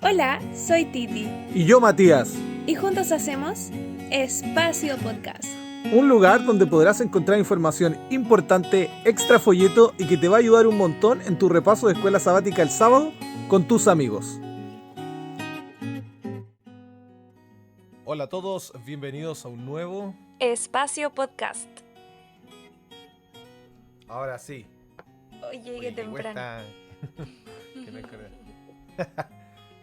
Hola, soy Titi Y yo, Matías. y juntos hacemos Espacio Podcast. Un lugar donde podrás encontrar información importante, extra folleto y que te va a ayudar un montón en tu repaso de escuela sabática el sábado con tus amigos. Hola a todos, bienvenidos a un nuevo... Espacio Podcast. Ahora sí. Oye, qué temprano. Que no es correcto.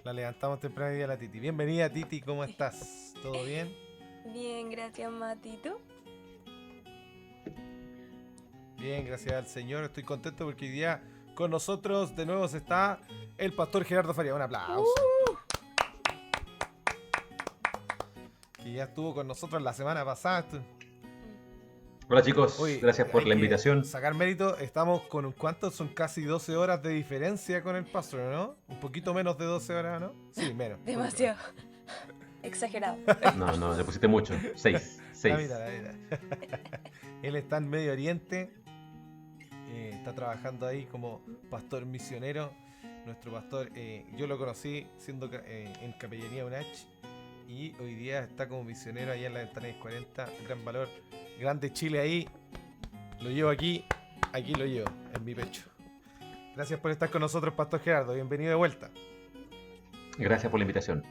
La levantamos temprano y día la Titi. Bienvenida, Titi, ¿cómo estás? ¿Todo bien? Bien, gracias, Mati. ¿Tú? Bien, gracias al Señor. Estoy contento porque hoy día con nosotros de nuevo está el pastor Gerardo Faría. Un aplauso. Que ya estuvo con nosotros la semana pasada. Hola chicos, Oye, gracias por hay la que invitación. sacar mérito, estamos con ¿cuántos? Son casi 12 horas de diferencia con el pastor, ¿no? Un poquito menos de 12 horas, ¿no? Sí, menos. Demasiado. Exagerado. No, le pusiste mucho. 6. Mira. Él está en Medio Oriente, está trabajando ahí como pastor misionero. Nuestro pastor, yo lo conocí siendo en Capellanía UNACH y hoy día está como misionero allá en la Ventana 1040. Gran valor, grande Chile ahí. Lo llevo aquí lo llevo, en mi pecho. Gracias por estar con nosotros, pastor Gerardo. Bienvenido de vuelta. Gracias por la invitación.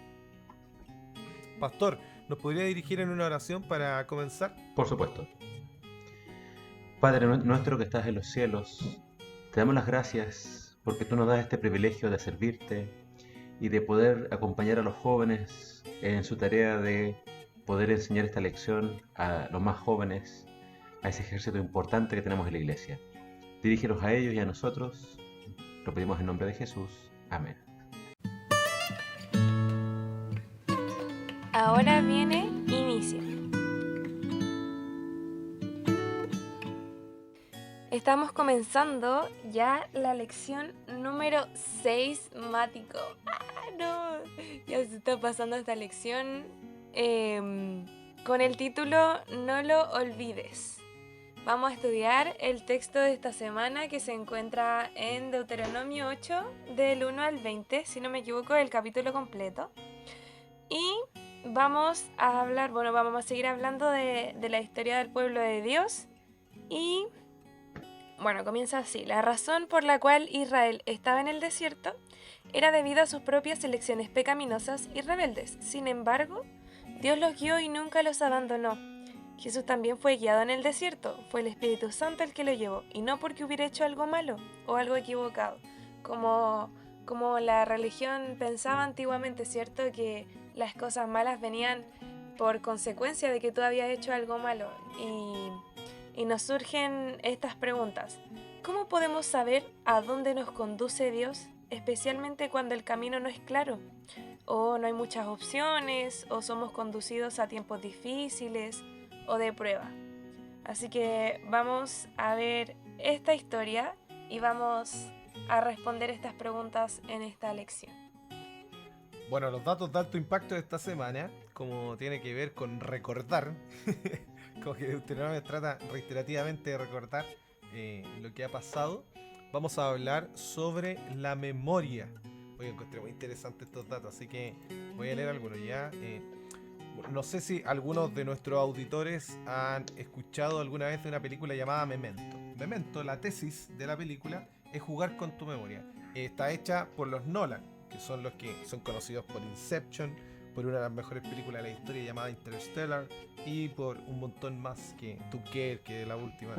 Pastor, ¿nos podría dirigir en una oración para comenzar? Por supuesto. Padre nuestro que estás en los cielos, te damos las gracias porque tú nos das este privilegio de servirte y de poder acompañar a los jóvenes en su tarea de poder enseñar esta lección a los más jóvenes, a ese ejército importante que tenemos en la iglesia. Dirígenos a ellos y a nosotros. Lo pedimos en nombre de Jesús. Amén. Ahora viene Inicia. Estamos comenzando ya la lección número 6, Mático. No! Ya se está pasando esta lección con el título No lo olvides. Vamos a estudiar el texto de esta semana que se encuentra en Deuteronomio 8, del 1 al 20, si no me equivoco, el capítulo completo. Y vamos a seguir hablando de la historia del pueblo de Dios. Y bueno, comienza así. La razón por la cual Israel estaba en el desierto era debido a sus propias elecciones pecaminosas y rebeldes. Sin embargo, Dios los guió y nunca los abandonó. Jesús también fue guiado en el desierto. Fue el Espíritu Santo el que lo llevó, y no porque hubiera hecho algo malo o algo equivocado, como la religión pensaba antiguamente, ¿cierto? Que las cosas malas venían por consecuencia de que tú habías hecho algo malo. Y nos surgen estas preguntas. ¿Cómo podemos saber a dónde nos conduce Dios, especialmente cuando el camino no es claro? O no hay muchas opciones, o somos conducidos a tiempos difíciles o de prueba. Así que vamos a ver esta historia y vamos a responder estas preguntas en esta lección. Bueno, los datos de alto impacto de esta semana, como tiene que ver con recordar, como que Deuteronomio trata reiterativamente de recordar lo que ha pasado, vamos a hablar sobre la memoria. Hoy encontré muy interesantes estos datos, así que voy a leer algunos ya. No sé si algunos de nuestros auditores han escuchado alguna vez de una película llamada Memento. Memento, la tesis de la película, es jugar con tu memoria. Está hecha por los Nolan, que son los que son conocidos por Inception, por una de las mejores películas de la historia llamada Interstellar, y por un montón más que Tucker, que es la última,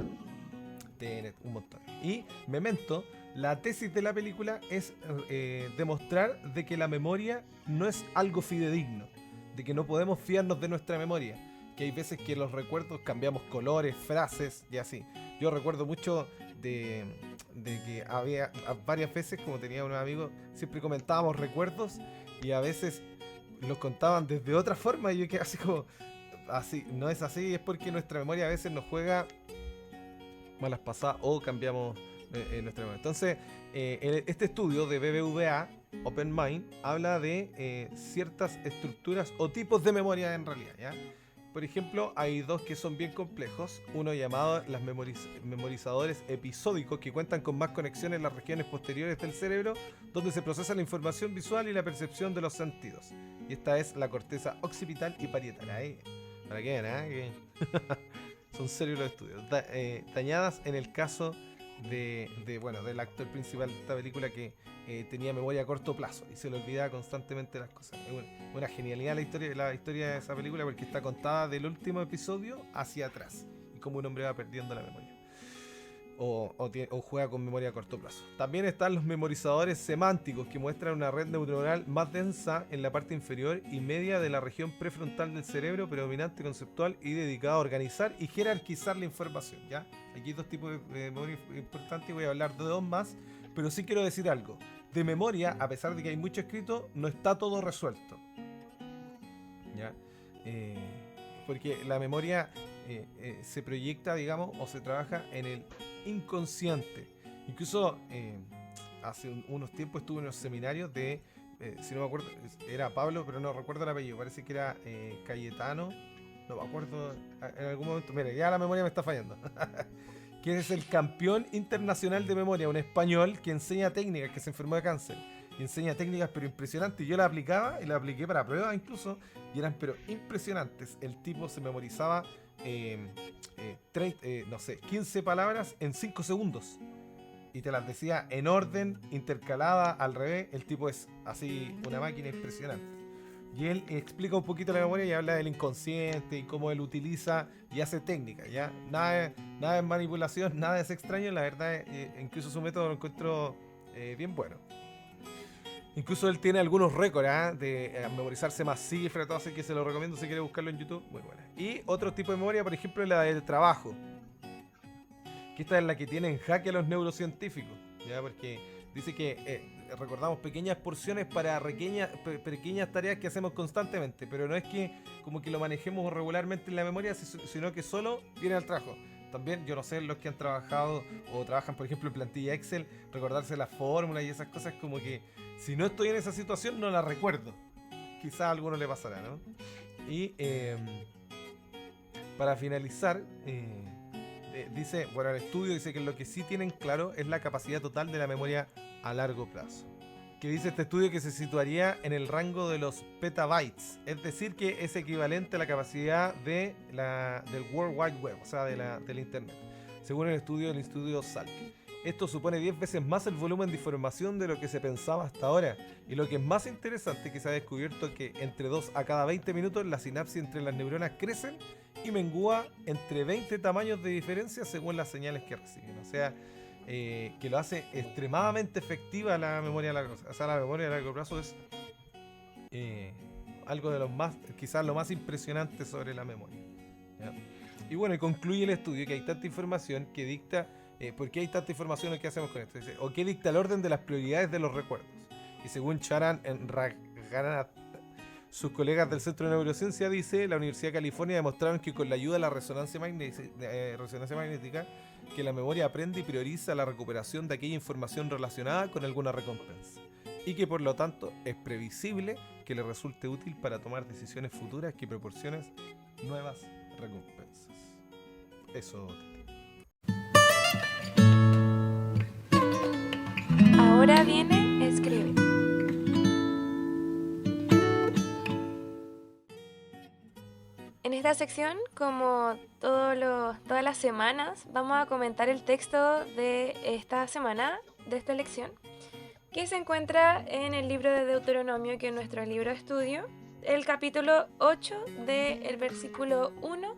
Tenet, un montón. Y Memento, la tesis de la película es demostrar de que la memoria no es algo fidedigno, de que no podemos fiarnos de nuestra memoria, que hay veces que los recuerdos cambiamos colores, frases y así. Yo recuerdo mucho de que había varias veces, como tenía unos amigos, siempre comentábamos recuerdos y a veces los contaban desde otra forma y yo quedé así como, así, no es así, es porque nuestra memoria a veces nos juega malas pasadas o cambiamos nuestra memoria. Entonces, este estudio de BBVA, Open Mind, habla de ciertas estructuras o tipos de memoria en realidad, ¿ya? Por ejemplo, hay dos que son bien complejos. Uno llamado las memorizadores episódicos, que cuentan con más conexiones en las regiones posteriores del cerebro, donde se procesa la información visual y la percepción de los sentidos. Y esta es la corteza occipital y parietal. Ahí, para que vean, que son serios los estudios. Dañadas en el caso del actor principal de esta película, que tenía memoria a corto plazo y se le olvidaba constantemente las cosas. Es una genialidad la historia de esa película, porque está contada del último episodio hacia atrás y cómo un hombre va perdiendo la memoria o juega con memoria a corto plazo. También están los memorizadores semánticos, que muestran una red neuronal más densa en la parte inferior y media de la región prefrontal del cerebro, predominante conceptual y dedicado a organizar y jerarquizar la información. ¿Ya? Aquí hay dos tipos de memoria importantes, voy a hablar de dos más, pero sí quiero decir algo. De memoria, a pesar de que hay mucho escrito, no está todo resuelto. ¿Ya? Porque la memoria se proyecta, digamos, o se trabaja en el inconsciente. Incluso hace unos tiempos estuve en unos seminarios de, si no me acuerdo, era Pablo, pero no recuerdo el apellido, parece que era Cayetano, no me acuerdo, en algún momento, mire, ya la memoria me está fallando. Que es el campeón internacional de memoria, un español que enseña técnicas, que se enfermó de cáncer. Y enseña técnicas pero impresionantes. Yo las aplicaba y las apliqué para pruebas incluso, y eran pero impresionantes. El tipo se memorizaba 15 palabras en 5 segundos. Y te las decía en orden, intercalada, al revés. El tipo es así, una máquina impresionante. Y él explica un poquito la memoria y habla del inconsciente y cómo él utiliza y hace técnicas, ¿ya? Nada de manipulación, nada es extraño. La verdad, incluso su método lo encuentro bien bueno. Incluso él tiene algunos récords de memorizarse más cifras, todo, así que se lo recomiendo si quiere buscarlo en YouTube. Muy buena. Y otro tipo de memoria, por ejemplo, es la del trabajo. Que esta es la que tiene en jaque a los neurocientíficos, ¿ya? Porque dice que recordamos pequeñas porciones para pequeñas tareas que hacemos constantemente, pero no es que como que lo manejemos regularmente en la memoria, sino que solo viene al trabajo. También, yo no sé, los que han trabajado o trabajan, por ejemplo, en plantilla Excel, recordarse las fórmulas y esas cosas, como que si no estoy en esa situación no la recuerdo. Quizás a alguno le pasará, ¿no? Y para finalizar, dice, bueno, el estudio dice que lo que sí tienen claro es la capacidad total de la memoria a largo plazo. Que dice este estudio que se situaría en el rango de los petabytes, es decir, que es equivalente a la capacidad del World Wide Web, o sea, del Internet, según el estudio del Instituto Salk. Esto supone 10 veces más el volumen de información de lo que se pensaba hasta ahora. Y lo que es más interesante es que se ha descubierto que entre 2 a cada 20 minutos la sinapsis entre las neuronas crecen y mengúa entre 20 tamaños de diferencia según las señales que reciben. O sea, que lo hace extremadamente efectiva la memoria a largo plazo. O sea, la memoria a largo plazo es algo de los más, quizás lo más impresionante sobre la memoria, ¿ya? Y bueno, concluye el estudio que hay tanta información que dicta, ¿por qué hay tanta información? ¿Qué hacemos con esto? Dice, ¿o qué dicta el orden de las prioridades de los recuerdos? Y según Charan Raganath, sus colegas del Centro de Neurociencia, dice, la Universidad de California demostraron que con la ayuda de la resonancia magnética, que la memoria aprende y prioriza la recuperación de aquella información relacionada con alguna recompensa, y que por lo tanto es previsible que le resulte útil para tomar decisiones futuras que proporcionen nuevas recompensas. Eso. Ahora viene Escribe. En esta sección, como todas las semanas, vamos a comentar el texto de esta semana, de esta lección, que se encuentra en el libro de Deuteronomio, que es nuestro libro de estudio, el capítulo 8, del versículo 1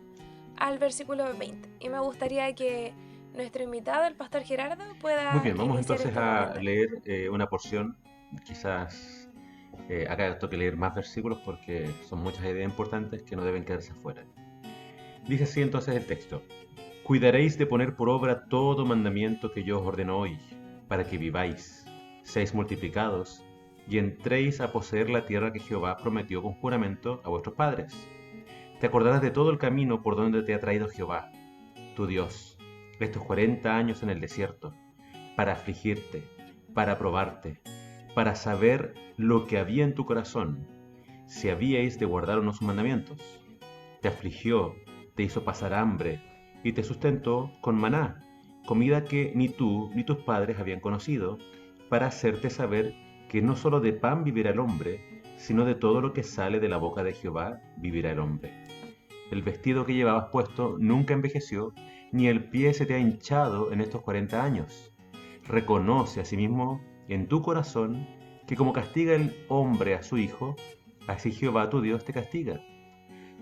al versículo 20. Y me gustaría que nuestro invitado, el pastor Gerardo, pueda... Muy bien, vamos iniciar entonces este a momento. leer una porción, quizás acá tengo que leer más versículos porque son muchas ideas importantes que no deben quedarse afuera. Dice así entonces el texto: Cuidaréis de poner por obra todo mandamiento que yo os ordeno hoy, para que viváis, seáis multiplicados, y entréis a poseer la tierra que Jehová prometió con juramento a vuestros padres. Te acordarás de todo el camino por donde te ha traído Jehová, tu Dios, estos 40 años en el desierto, para afligirte, para probarte, para saber lo que había en tu corazón, si habíais de guardar unos mandamientos. te afligió, te hizo pasar hambre y te sustentó con maná, comida que ni tú ni tus padres habían conocido, para hacerte saber que no solo de pan vivirá el hombre, sino de todo lo que sale de la boca de Jehová vivirá el hombre. El vestido que llevabas puesto nunca envejeció, ni el pie se te ha hinchado en estos 40 años. Reconoce asimismo en tu corazón que como castiga el hombre a su hijo, así Jehová tu Dios te castiga.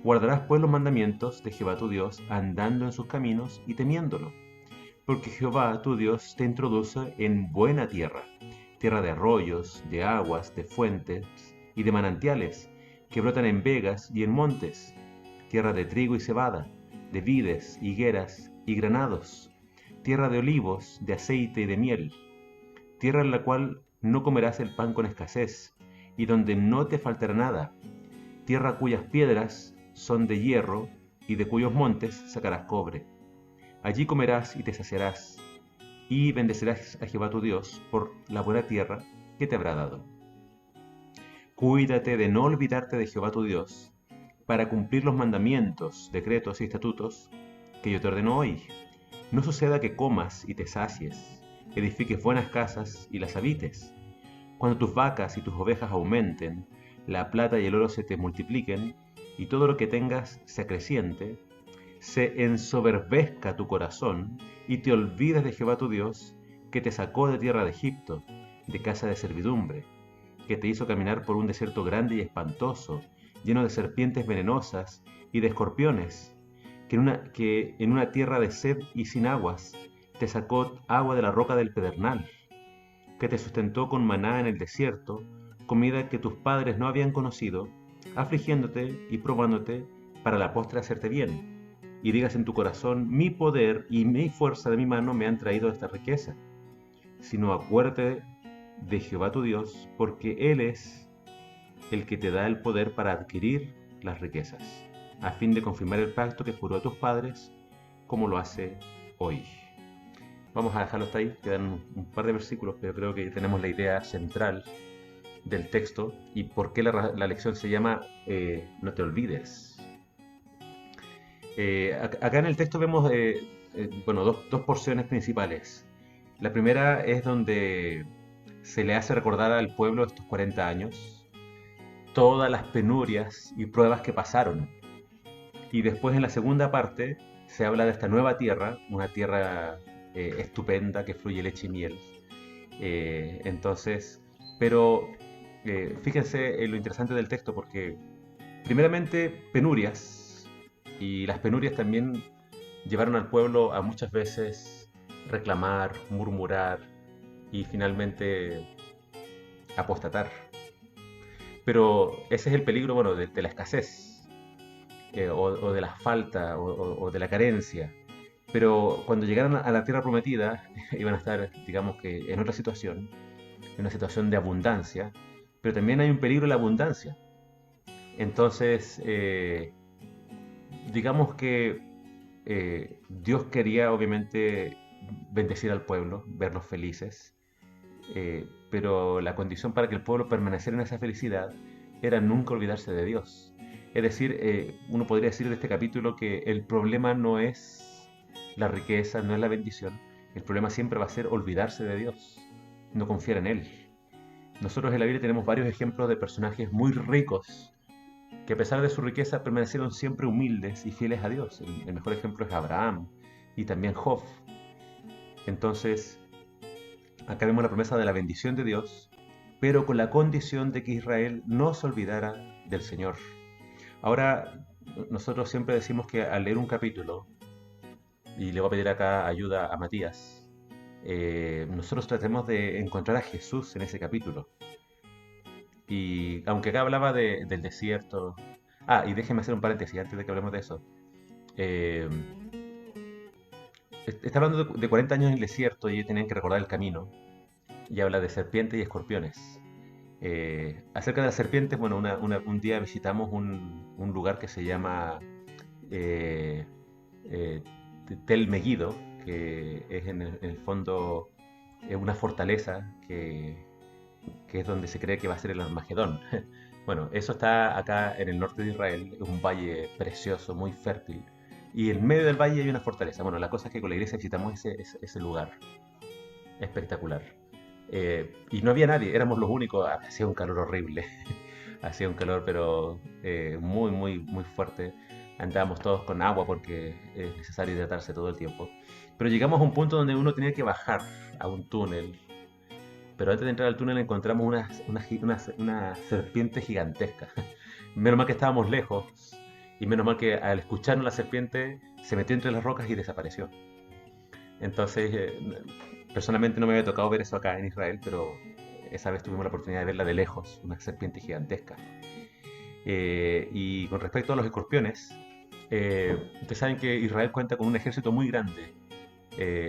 Guardarás pues los mandamientos de Jehová tu Dios, andando en sus caminos y temiéndolo. Porque Jehová tu Dios te introduce en buena tierra, tierra de arroyos, de aguas, de fuentes y de manantiales, que brotan en vegas y en montes, tierra de trigo y cebada, de vides, higueras y granados, tierra de olivos, de aceite y de miel, tierra en la cual no comerás el pan con escasez, y donde no te faltará nada, tierra cuyas piedras son de hierro, y de cuyos montes sacarás cobre. Allí comerás y te saciarás, y bendecirás a Jehová tu Dios por la buena tierra que te habrá dado. Cuídate de no olvidarte de Jehová tu Dios, para cumplir los mandamientos, decretos y estatutos que yo te ordeno hoy. No suceda que comas y te sacies, edifiques buenas casas y las habites. Cuando tus vacas y tus ovejas aumenten, la plata y el oro se te multipliquen, y todo lo que tengas se acreciente, se ensoberbezca tu corazón, y te olvides de Jehová tu Dios, que te sacó de tierra de Egipto, de casa de servidumbre, que te hizo caminar por un desierto grande y espantoso, lleno de serpientes venenosas y de escorpiones, que en una tierra de sed y sin aguas, te sacó agua de la roca del pedernal, que te sustentó con maná en el desierto, comida que tus padres no habían conocido, afligiéndote y probándote para la postre hacerte bien. Y digas en tu corazón, mi poder y mi fuerza de mi mano me han traído esta riqueza. Sino acuérdate de Jehová tu Dios, porque Él es el que te da el poder para adquirir las riquezas, a fin de confirmar el pacto que juró a tus padres, como lo hace hoy. Vamos a dejarlo hasta ahí, quedan un par de versículos, pero creo que tenemos la idea central del texto y por qué la lección se llama No te olvides. Acá en el texto vemos dos porciones principales. La primera es donde se le hace recordar al pueblo estos 40 años, todas las penurias y pruebas que pasaron. Y después en la segunda parte se habla de esta nueva tierra, una tierra estupenda que fluye leche y miel. Fíjense en lo interesante del texto, porque primeramente penurias, y las penurias también llevaron al pueblo a muchas veces reclamar, murmurar y finalmente apostatar. Pero ese es el peligro, bueno, de la escasez, o de la falta, o de la carencia. Pero cuando llegaran a la tierra prometida, iban a estar, digamos que, en otra situación, en una situación de abundancia, pero también hay un peligro en la abundancia. Entonces, digamos que Dios quería obviamente bendecir al pueblo, verlos felices, pero la condición para que el pueblo permaneciera en esa felicidad era nunca olvidarse de Dios. Es decir, uno podría decir de este capítulo que el problema no es la riqueza, no es la bendición, el problema siempre va a ser olvidarse de Dios, no confiar en Él. Nosotros en la Biblia tenemos varios ejemplos de personajes muy ricos que a pesar de su riqueza permanecieron siempre humildes y fieles a Dios. El mejor ejemplo es Abraham y también Job. Entonces, acá vemos la promesa de la bendición de Dios, pero con la condición de que Israel no se olvidara del Señor. Ahora, nosotros siempre decimos que al leer un capítulo, y le voy a pedir acá ayuda a Matías, nosotros tratemos de encontrar a Jesús en ese capítulo. Y aunque acá hablaba del desierto... y déjeme hacer un paréntesis antes de que hablemos de eso. Está hablando de 40 años en el desierto y ellos tenían que recordar el camino. Y habla de serpientes y escorpiones. Acerca de las serpientes, bueno, un día visitamos un lugar que se llama Tel Megiddo, que es en el fondo una fortaleza que es donde se cree que va a ser el Armagedón. Bueno, eso está acá en el norte de Israel, es un valle precioso, muy fértil. Y en medio del valle hay una fortaleza. Bueno, la cosa es que con la iglesia visitamos ese lugar espectacular. Y no había nadie, éramos los únicos. Hacía un calor horrible, hacía un calor pero muy, muy, muy fuerte. Andábamos todos con agua porque es necesario hidratarse todo el tiempo. Pero llegamos a un punto donde uno tenía que bajar a un túnel. Pero antes de entrar al túnel encontramos una serpiente gigantesca. Menos mal que estábamos lejos y menos mal que al escucharnos la serpiente se metió entre las rocas y desapareció. Entonces, personalmente no me había tocado ver eso acá en Israel, pero esa vez tuvimos la oportunidad de verla de lejos, una serpiente gigantesca. Y con respecto a los escorpiones, ustedes saben que Israel cuenta con un ejército muy grande.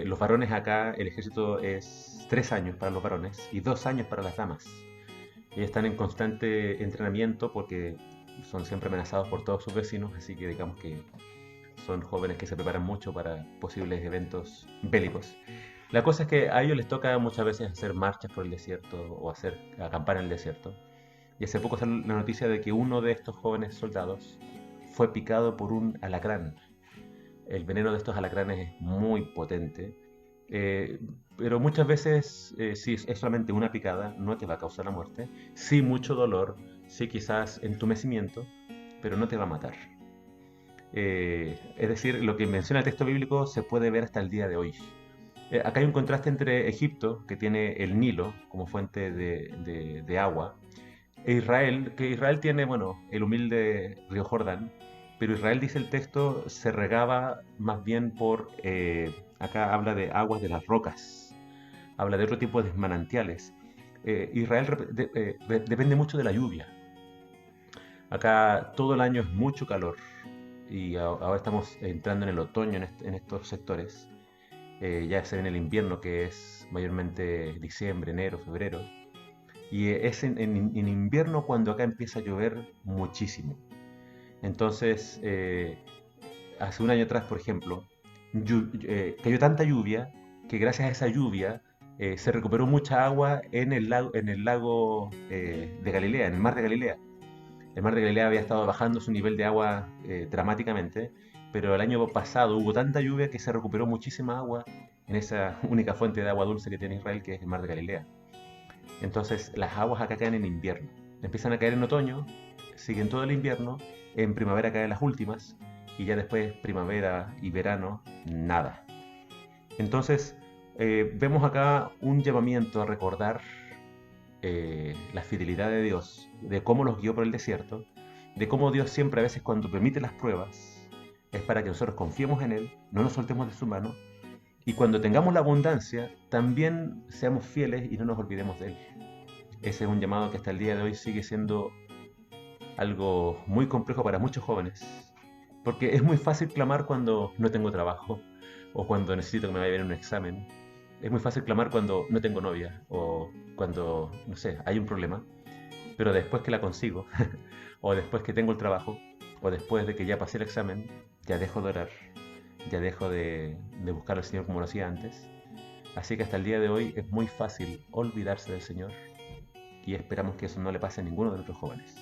Los varones acá, el ejército es 3 años para los varones y 2 años para las damas. Ellos están en constante entrenamiento porque son siempre amenazados por todos sus vecinos, así que digamos que son jóvenes que se preparan mucho para posibles eventos bélicos. La cosa es que a ellos les toca muchas veces hacer marchas por el desierto o acampar en el desierto. Y hace poco salió la noticia de que uno de estos jóvenes soldados fue picado por un alacrán. El veneno de estos alacranes es muy potente, eh, pero muchas veces, si es solamente una picada, no te va a causar la muerte. Sí mucho dolor, sí quizás entumecimiento, pero no te va a matar. Es decir, lo que menciona el texto bíblico se puede ver hasta el día de hoy. Acá hay un contraste entre Egipto, que tiene el Nilo como fuente de agua, e Israel, que Israel tiene, bueno, el humilde río Jordán, pero Israel, dice el texto, se regaba más bien acá habla de aguas de las rocas, habla de otro tipo de manantiales. Israel depende mucho de la lluvia. Acá todo el año es mucho calor y ahora estamos entrando en el otoño en estos sectores. Ya se viene el invierno, que es mayormente diciembre, enero, febrero. Y es en invierno cuando acá empieza a llover muchísimo. Entonces, hace un año atrás, por ejemplo, cayó tanta lluvia que gracias a esa lluvia se recuperó mucha agua en el lago de Galilea, en el mar de Galilea. El mar de Galilea había estado bajando su nivel de agua dramáticamente, pero el año pasado hubo tanta lluvia que se recuperó muchísima agua en esa única fuente de agua dulce que tiene Israel, que es el mar de Galilea. Entonces las aguas acá caen en invierno. Empiezan a caer en otoño, siguen todo el invierno, en primavera caen las últimas y ya después primavera y verano, nada. Entonces vemos acá un llamamiento a recordar la fidelidad de Dios, de cómo los guió por el desierto, de cómo Dios siempre a veces cuando permite las pruebas es para que nosotros confiemos en Él, no nos soltemos de su mano y cuando tengamos la abundancia también seamos fieles y no nos olvidemos de Él. Ese es un llamado que hasta el día de hoy sigue siendo algo muy complejo para muchos jóvenes, porque es muy fácil clamar cuando no tengo trabajo o cuando necesito que me vaya bien un examen. Es muy fácil clamar cuando no tengo novia o cuando, no sé, hay un problema, pero después que la consigo, o después que tengo el trabajo, o después de que ya pasé el examen, ya dejo de orar, ya dejo de buscar al Señor como lo hacía antes. Así que hasta el día de hoy es muy fácil olvidarse del Señor y esperamos que eso no le pase a ninguno de nuestros jóvenes.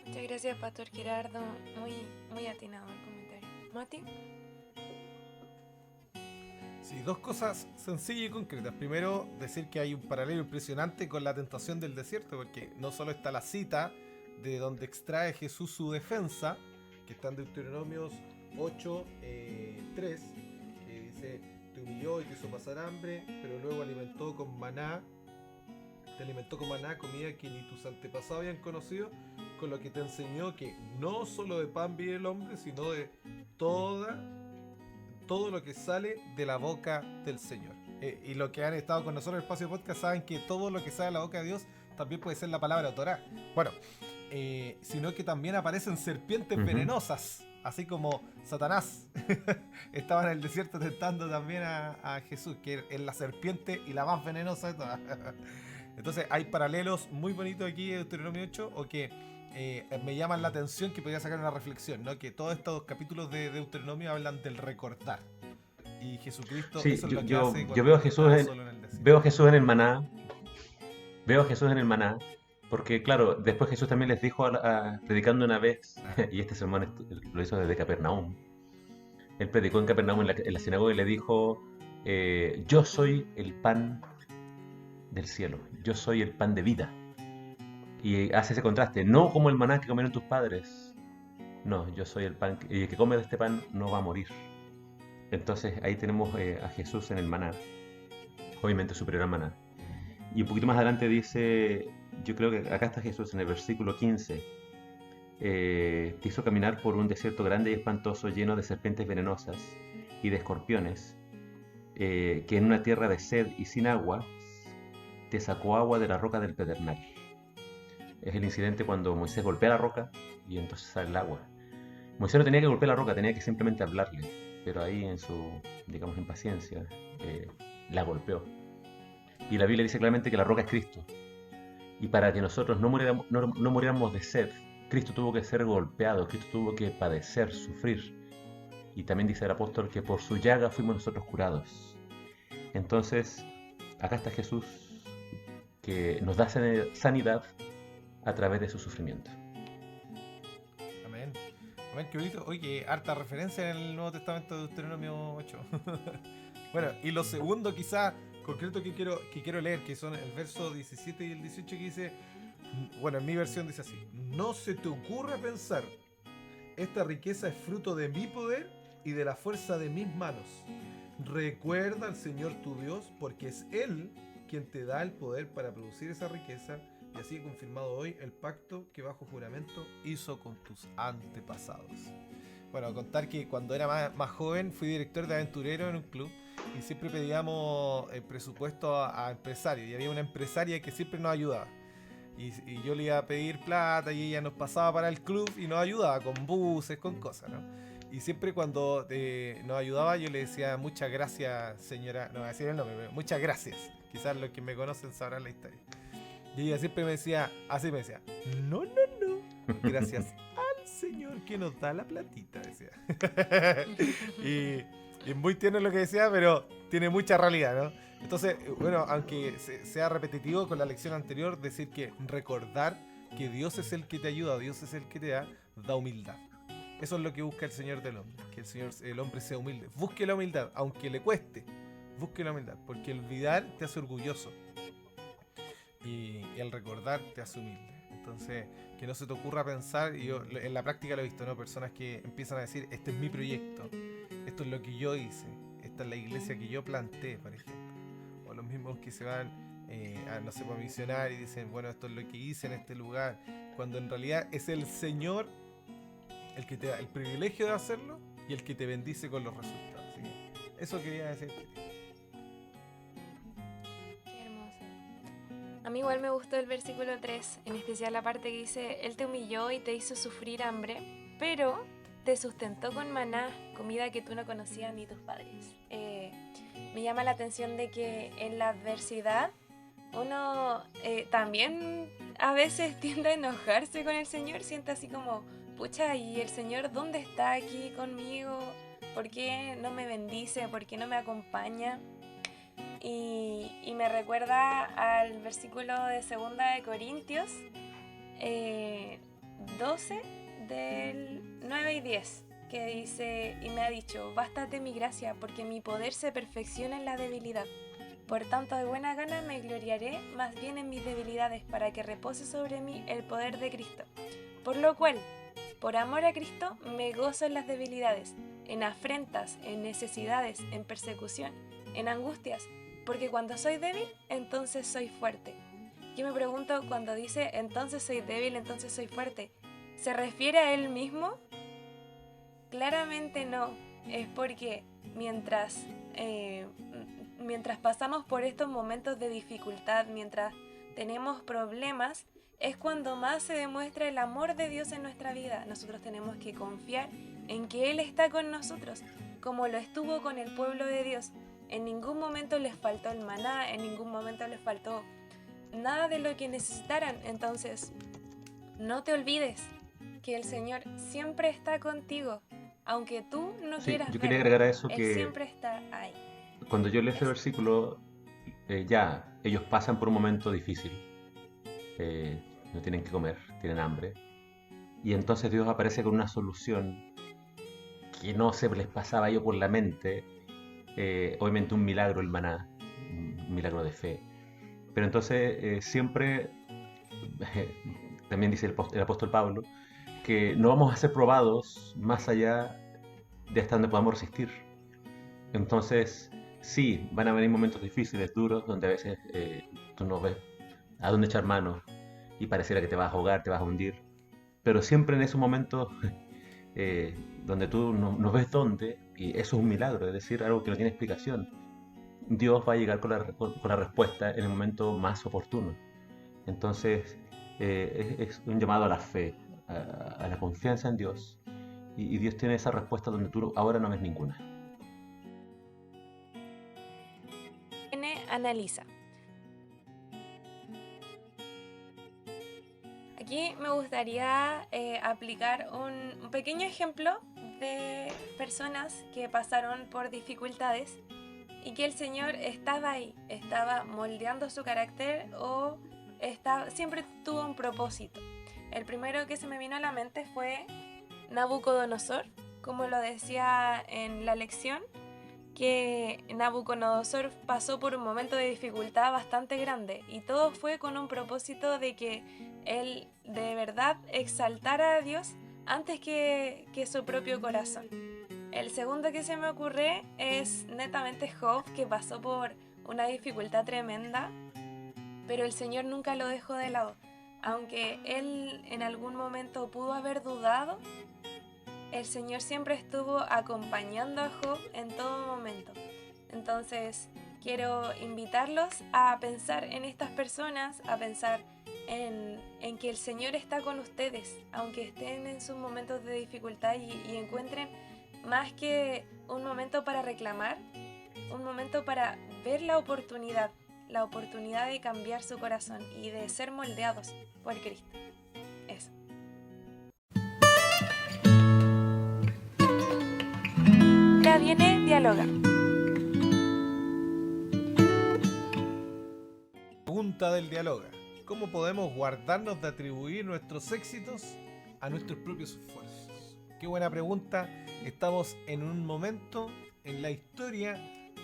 Muchas gracias, Pastor Gerardo. Muy, muy atinado el comentario. Mati. Sí, dos cosas sencillas y concretas. Primero, decir que hay un paralelo impresionante con la tentación del desierto, porque no solo está la cita de donde extrae Jesús su defensa, que está en Deuteronomios 8, 3, que dice, te humilló y te hizo pasar hambre, pero luego te alimentó con maná, comida que ni tus antepasados habían conocido, con lo que te enseñó que no solo de pan vive el hombre, sino de todo lo que sale de la boca del Señor. Y los que han estado con nosotros en el Espacio Podcast saben que todo lo que sale de la boca de Dios también puede ser la palabra Torah. Bueno, sino que también aparecen serpientes venenosas, así como Satanás estaba en el desierto tentando también a Jesús, que es la serpiente y la más venenosa de todas. Entonces hay paralelos muy bonitos aquí de Deuteronomio 8, o que me llaman la atención, que podría sacar una reflexión, ¿no? Que todos estos capítulos de Deuteronomio hablan del recordar. Y Jesucristo, Sí, eso es lo que yo, hace yo cuando estaba solo en el desierto. veo a Jesús en el maná, veo a Jesús en el maná, porque claro, después Jesús también les dijo, predicando una vez, y este sermón lo hizo desde Capernaum, él predicó en Capernaum en la sinagoga y le dijo, yo soy el pan del cielo, yo soy el pan de vida. Y hace ese contraste, no como el maná que comieron tus padres, no, yo soy el pan, y el que come de este pan no va a morir. Entonces ahí tenemos a Jesús en el maná, obviamente superior al maná. Y un poquito más adelante dice, yo creo que acá está Jesús en el versículo 15, te hizo caminar por un desierto grande y espantoso lleno de serpientes venenosas y de escorpiones, que en una tierra de sed y sin agua te sacó agua de la roca del pedernal. Es el incidente cuando Moisés golpea la roca y entonces sale el agua. Moisés no tenía que golpear la roca, tenía que simplemente hablarle, pero ahí en su, digamos, impaciencia, la golpeó. Y la Biblia dice claramente que la roca es Cristo. Y para que nosotros no muriéramos de sed, Cristo tuvo que ser golpeado, Cristo tuvo que padecer, sufrir. Y también dice el apóstol que por su llaga fuimos nosotros curados. Entonces, acá está Jesús que nos da sanidad a través de su sufrimiento. Amén. Amén, qué bonito. Oye, harta referencia en el Nuevo Testamento de Deuteronomio 8. Bueno, y lo segundo quizá concreto que quiero leer, que son el verso 17 y el 18, que dice, bueno, en mi versión dice así: no se te ocurra pensar, esta riqueza es fruto de mi poder y de la fuerza de mis manos. Recuerda al Señor tu Dios, porque es Él quien te da el poder para producir esa riqueza, y así he confirmado hoy el pacto que bajo juramento hizo con tus antepasados. Bueno, contar que cuando era más joven fui director de aventurero en un club y siempre pedíamos presupuesto a empresarios, y había una empresaria que siempre nos ayudaba. Y yo le iba a pedir plata y ella nos pasaba para el club y nos ayudaba con buses, con cosas, ¿no? Y siempre cuando nos ayudaba yo le decía muchas gracias, señora, no voy a decir el nombre, pero muchas gracias. Quizás los que me conocen sabrán la historia. Y ella siempre me decía, así me decía, no, gracias al Señor que nos da la platita, decía. y muy tierno lo que decía, pero tiene mucha realidad, ¿no? Entonces, bueno, aunque sea repetitivo con la lección anterior, decir que recordar que Dios es el que te ayuda, Dios es el que te da humildad. Eso es lo que busca el Señor del hombre, que el hombre sea humilde. Busque la humildad, aunque le cueste, busque la humildad, porque el olvidar te hace orgulloso y el recordar te hace humilde. Entonces, que no se te ocurra pensar, y yo en la práctica lo he visto, ¿no? Personas que empiezan a decir, este es mi proyecto, esto es lo que yo hice, esta es la iglesia que yo planté, por ejemplo. O los mismos que se van a, no sé, a misionar y dicen, bueno, esto es lo que hice en este lugar, cuando en realidad es el Señor el que te da el privilegio de hacerlo y el que te bendice con los resultados. Así que eso quería decir. Qué hermoso. A mí igual me gustó el versículo 3, en especial la parte que dice, Él te humilló y te hizo sufrir hambre, pero te sustentó con maná, comida que tú no conocías ni tus padres. Me llama la atención de que en la adversidad uno también a veces tiende a enojarse con el Señor, siente así como, pucha, ¿y el Señor dónde está aquí conmigo? ¿Por qué no me bendice? ¿Por qué no me acompaña? Y me recuerda al versículo de 2 de Corintios 12 del 9 y 10, que dice, y me ha dicho, bástate mi gracia, porque mi poder se perfecciona en la debilidad. Por tanto, de buena gana me gloriaré más bien en mis debilidades, para que repose sobre mí el poder de Cristo. Por lo cual, por amor a Cristo, me gozo en las debilidades, en afrentas, en necesidades, en persecución, en angustias, porque cuando soy débil, entonces soy fuerte. Yo me pregunto, cuando dice, entonces soy débil, entonces soy fuerte, ¿se refiere a él mismo? Claramente no, es porque mientras pasamos por estos momentos de dificultad, mientras tenemos problemas, es cuando más se demuestra el amor de Dios en nuestra vida. Nosotros tenemos que confiar en que Él está con nosotros, como lo estuvo con el pueblo de Dios. En ningún momento les faltó el maná, en ningún momento les faltó nada de lo que necesitaran. Entonces, no te olvides que el Señor siempre está contigo. Aunque tú no Sí, quieras yo quería verlo, agregar a eso Él que siempre está ahí. cuando yo leo ese Eso. versículo, ya, ellos pasan por un momento difícil, no tienen que comer, tienen hambre, y entonces Dios aparece con una solución que no se les pasaba a ellos por la mente, obviamente un milagro el maná, un milagro de fe, pero entonces siempre, también dice el apóstol Pablo, que no vamos a ser probados más allá de hasta donde podamos resistir. Entonces, sí, van a venir momentos difíciles, duros, donde a veces tú no ves a dónde echar mano y pareciera que te vas a ahogar, te vas a hundir. Pero siempre en esos momentos eh, donde tú no ves dónde, y eso es un milagro, es decir, algo que no tiene explicación, Dios va a llegar con la respuesta en el momento más oportuno. Entonces, es un llamado a la fe, a la confianza en Dios, y Dios tiene esa respuesta donde tú ahora no ves ninguna. Analiza. Aquí me gustaría aplicar un pequeño ejemplo de personas que pasaron por dificultades y que el Señor estaba ahí, estaba moldeando su carácter o siempre tuvo un propósito. El primero que se me vino a la mente fue Nabucodonosor, como lo decía en la lección, que Nabucodonosor pasó por un momento de dificultad bastante grande y todo fue con un propósito de que él de verdad exaltara a Dios antes que su propio corazón. El segundo que se me ocurre es netamente Job, que pasó por una dificultad tremenda, pero el Señor nunca lo dejó de lado. Aunque él en algún momento pudo haber dudado, el Señor siempre estuvo acompañando a Job en todo momento. Entonces, quiero invitarlos a pensar en estas personas, a pensar en que el Señor está con ustedes, aunque estén en sus momentos de dificultad y encuentren más que un momento para reclamar, un momento para ver la oportunidad de cambiar su corazón y de ser moldeados por Cristo. Eso. Ahora viene Dialoga. Pregunta del diáloga. ¿Cómo podemos guardarnos de atribuir nuestros éxitos a nuestros propios esfuerzos? Qué buena pregunta. Estamos en un momento en la historia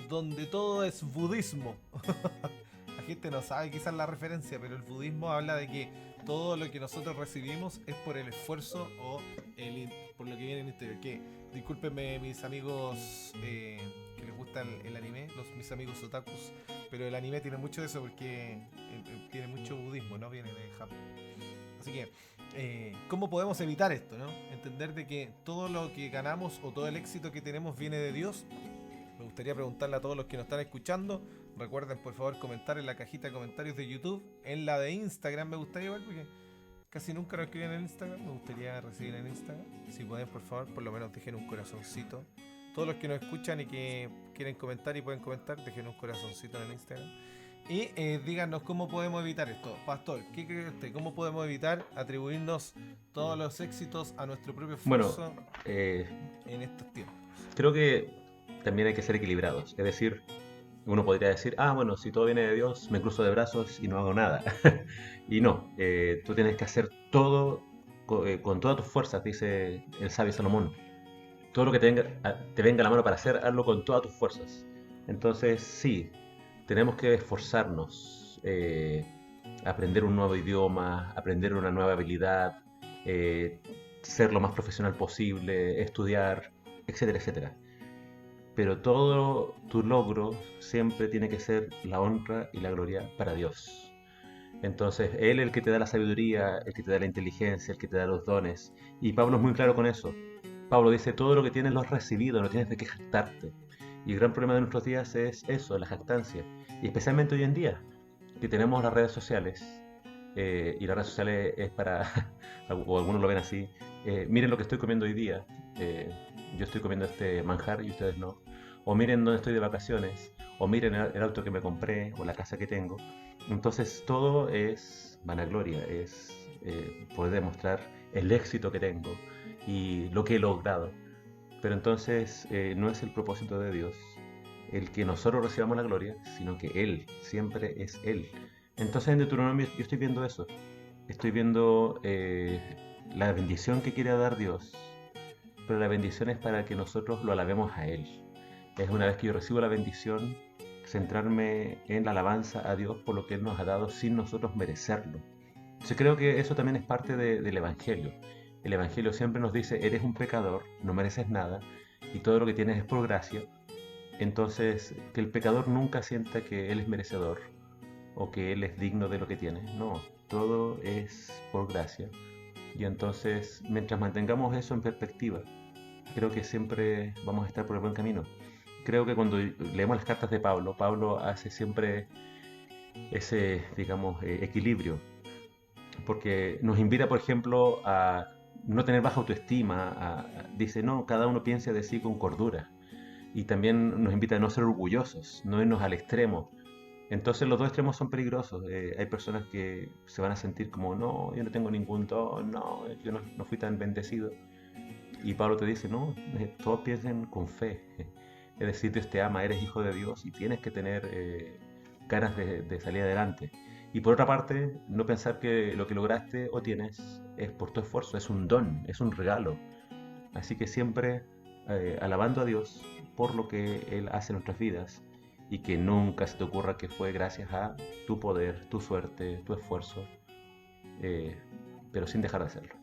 donde todo es budismo. La gente no sabe quizás la referencia, pero el budismo habla de que todo lo que nosotros recibimos es por el esfuerzo o por lo que viene en el interior. Que, discúlpenme mis amigos que les gusta el anime, mis amigos otakus, pero el anime tiene mucho de eso porque tiene mucho budismo, ¿no? Viene de Japón. Así que, ¿cómo podemos evitar esto, no? Entender de que todo lo que ganamos o todo el éxito que tenemos viene de Dios. Me gustaría preguntarle a todos los que nos están escuchando. Recuerden, por favor, comentar en la cajita de comentarios de YouTube. En la de Instagram me gustaría ver, porque casi nunca nos escriben en Instagram. Me gustaría recibir en Instagram. Si pueden, por favor, por lo menos dejen un corazoncito. Todos los que nos escuchan y que quieren comentar y pueden comentar, dejen un corazoncito en el Instagram. Y díganos cómo podemos evitar esto. Pastor, ¿qué cree usted? ¿Cómo podemos evitar atribuirnos todos los éxitos a nuestro propio esfuerzo en estos tiempos? Creo que también hay que ser equilibrados. Es decir, uno podría decir, bueno, si todo viene de Dios, me cruzo de brazos y no hago nada. Y no, tú tienes que hacer todo con todas tus fuerzas, dice el sabio Salomón. Todo lo que te venga a la mano para hacer, hazlo con todas tus fuerzas. Entonces, sí, tenemos que esforzarnos, aprender un nuevo idioma, aprender una nueva habilidad, ser lo más profesional posible, estudiar, etcétera, etcétera. Pero todo tu logro siempre tiene que ser la honra y la gloria para Dios. Entonces, Él es el que te da la sabiduría, el que te da la inteligencia, el que te da los dones. Y Pablo es muy claro con eso. Pablo dice, todo lo que tienes lo has recibido, no tienes de qué jactarte. Y el gran problema de nuestros días es eso, la jactancia. Y especialmente hoy en día, que tenemos las redes sociales, y las redes sociales es para, o algunos lo ven así, miren lo que estoy comiendo hoy día, yo estoy comiendo este manjar y ustedes no. O miren dónde estoy de vacaciones, o miren el auto que me compré, o la casa que tengo. Entonces todo es vanagloria, es poder demostrar el éxito que tengo y lo que he logrado. Pero entonces no es el propósito de Dios el que nosotros recibamos la gloria, sino que Él, siempre es Él. Entonces en Deuteronomio yo estoy viendo eso. Estoy viendo la bendición que quiere dar Dios, pero la bendición es para que nosotros lo alabemos a Él. Es una vez que yo recibo la bendición, centrarme en la alabanza a Dios por lo que Él nos ha dado sin nosotros merecerlo. Entonces creo que eso también es parte del Evangelio. El Evangelio siempre nos dice, eres un pecador, no mereces nada, y todo lo que tienes es por gracia. Entonces, que el pecador nunca sienta que él es merecedor o que él es digno de lo que tiene. No, todo es por gracia. Y entonces, mientras mantengamos eso en perspectiva, creo que siempre vamos a estar por el buen camino. Creo que cuando leemos las cartas de Pablo, Pablo hace siempre ese, digamos, equilibrio, porque nos invita, por ejemplo, a no tener baja autoestima, dice, no, cada uno piense de sí con cordura, y también nos invita a no ser orgullosos, no irnos al extremo. Entonces los dos extremos son peligrosos. Hay personas que se van a sentir como, no, yo no tengo ningún don, no, yo no fui tan bendecido. Y Pablo te dice, no, todos piensen con fe. Es decir, Dios te ama, eres hijo de Dios y tienes que tener ganas de salir adelante. Y por otra parte, no pensar que lo que lograste o tienes es por tu esfuerzo, es un don, es un regalo. Así que siempre alabando a Dios por lo que Él hace en nuestras vidas y que nunca se te ocurra que fue gracias a tu poder, tu suerte, tu esfuerzo, pero sin dejar de hacerlo.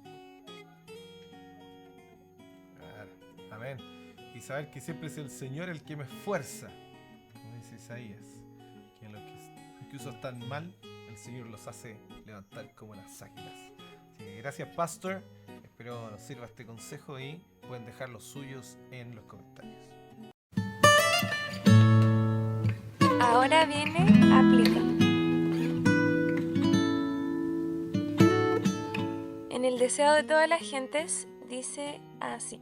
Claro. Amén. Y saber que siempre es el Señor el que me esfuerza, como dice Isaías, que los que incluso están mal, el Señor los hace levantar como las águilas. Así que gracias, Pastor. Espero nos sirva este consejo y pueden dejar los suyos en los comentarios. Ahora viene Aplica. En el deseo de todas las gentes dice así: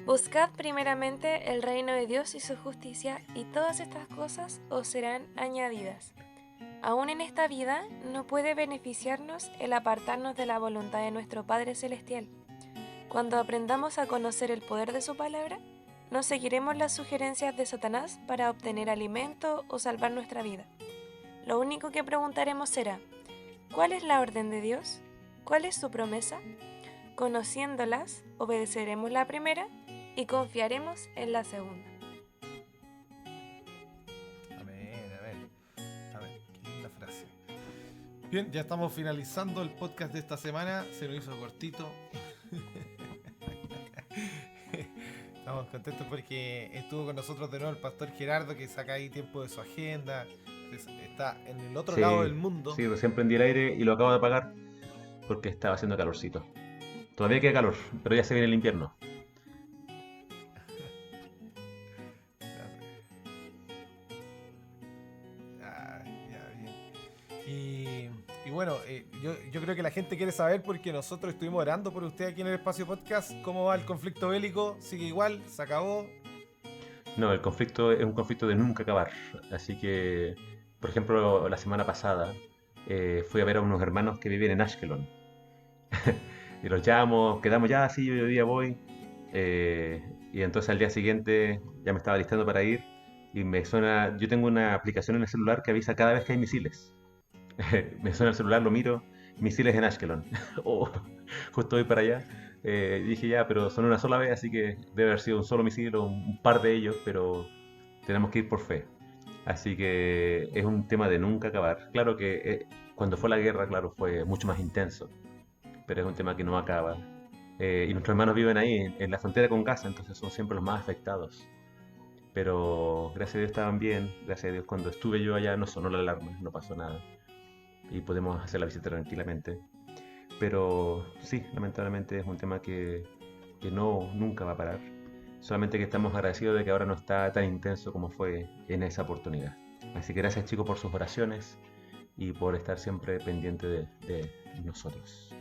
buscad primeramente el reino de Dios y su justicia, y todas estas cosas os serán añadidas. Aún en esta vida no puede beneficiarnos el apartarnos de la voluntad de nuestro Padre Celestial. Cuando aprendamos a conocer el poder de su palabra, no seguiremos las sugerencias de Satanás para obtener alimento o salvar nuestra vida. Lo único que preguntaremos será: ¿cuál es la orden de Dios? ¿Cuál es su promesa? Conociéndolas, obedeceremos la primera y confiaremos en la segunda. Amén, amén. Amén. Qué linda frase. Bien, ya estamos finalizando el podcast de esta semana. Se nos hizo cortito. Estamos contentos porque estuvo con nosotros de nuevo el pastor Gerardo, que saca ahí tiempo de su agenda. Está en el otro lado del mundo. Sí, recién prendí el aire y lo acabo de apagar porque estaba haciendo calorcito. Todavía queda calor, pero ya se viene el invierno. Y bueno, yo creo que la gente quiere saber, porque nosotros estuvimos orando por usted aquí en el Espacio Podcast, cómo va el conflicto bélico. ¿Sigue igual? ¿Se acabó? No, el conflicto es un conflicto de nunca acabar. Así que, por ejemplo, la semana pasada fui a ver a unos hermanos que viven en Ashkelon. Y los llamo, quedamos ya, sí, yo hoy día voy. Y entonces al día siguiente ya me estaba listando para ir. Y me suena, yo tengo una aplicación en el celular que avisa cada vez que hay misiles. Me suena el celular, lo miro, misiles en Ashkelon. Oh, justo voy para allá. Dije ya, pero son una sola vez, así que debe haber sido un solo misil o un par de ellos, pero tenemos que ir por fe. Así que es un tema de nunca acabar. Claro que cuando fue la guerra, claro, fue mucho más intenso, pero es un tema que no acaba. Y nuestros hermanos viven ahí, en la frontera con Gaza, entonces son siempre los más afectados. Pero gracias a Dios estaban bien, gracias a Dios cuando estuve yo allá no sonó la alarma, no pasó nada. Y podemos hacer la visita tranquilamente. Pero sí, lamentablemente es un tema que no, nunca va a parar. Solamente que estamos agradecidos de que ahora no está tan intenso como fue en esa oportunidad. Así que gracias, chicos, por sus oraciones y por estar siempre pendiente de nosotros.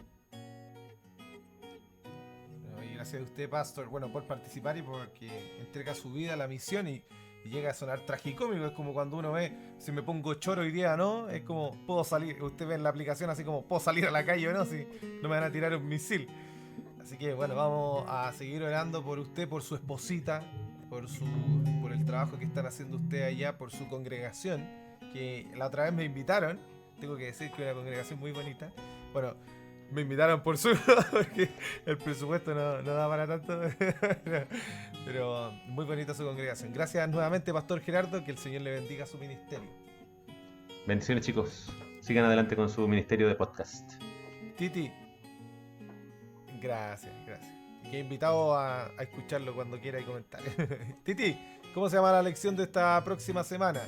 Y gracias a usted, Pastor, bueno, por participar y porque entrega su vida a la misión y llega a sonar tragicómico. Es como cuando uno ve, si me pongo choro hoy día, ¿no? Es como, puedo salir, usted ve en la aplicación así como, puedo salir a la calle o no, si no me van a tirar un misil. Así que bueno, vamos a seguir orando por usted, por su esposita, por el trabajo que están haciendo usted allá, por su congregación, que la otra vez me invitaron. Tengo que decir que es una congregación muy bonita. Bueno, me invitaron por Zoom porque el presupuesto no da para tanto. Pero muy bonita su congregación. Gracias nuevamente, Pastor Gerardo, que el Señor le bendiga su ministerio. Bendiciones, chicos. Sigan adelante con su ministerio de podcast. Titi, gracias. Que invitado a escucharlo cuando quiera y comentar. Titi, ¿cómo se llama la lección de esta próxima semana?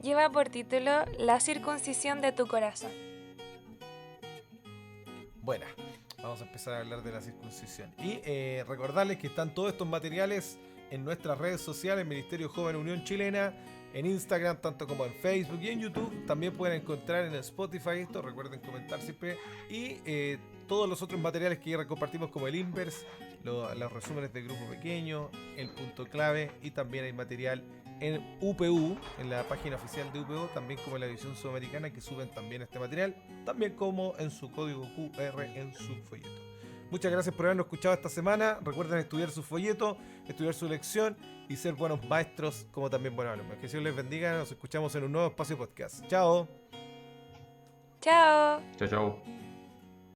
Lleva por título La circuncisión de tu corazón. Buena, vamos a empezar a hablar de la circuncisión. Y recordarles que están todos estos materiales en nuestras redes sociales, Ministerio Joven Unión Chilena, en Instagram, tanto como en Facebook y en YouTube. También pueden encontrar en Spotify esto, recuerden comentar siempre. Y todos los otros materiales que compartimos, como el Inverse, los resúmenes de grupo pequeño, el punto clave, y también hay material en UPU, en la página oficial de UPU, también como en la edición sudamericana, que suben también este material, también como en su código QR en su folleto. Muchas gracias por habernos escuchado esta semana. Recuerden estudiar su folleto, estudiar su lección y ser buenos maestros como también buenos alumnos. Que Dios les bendiga. Nos escuchamos en un nuevo espacio podcast. Chao. Chao. Chao, chao.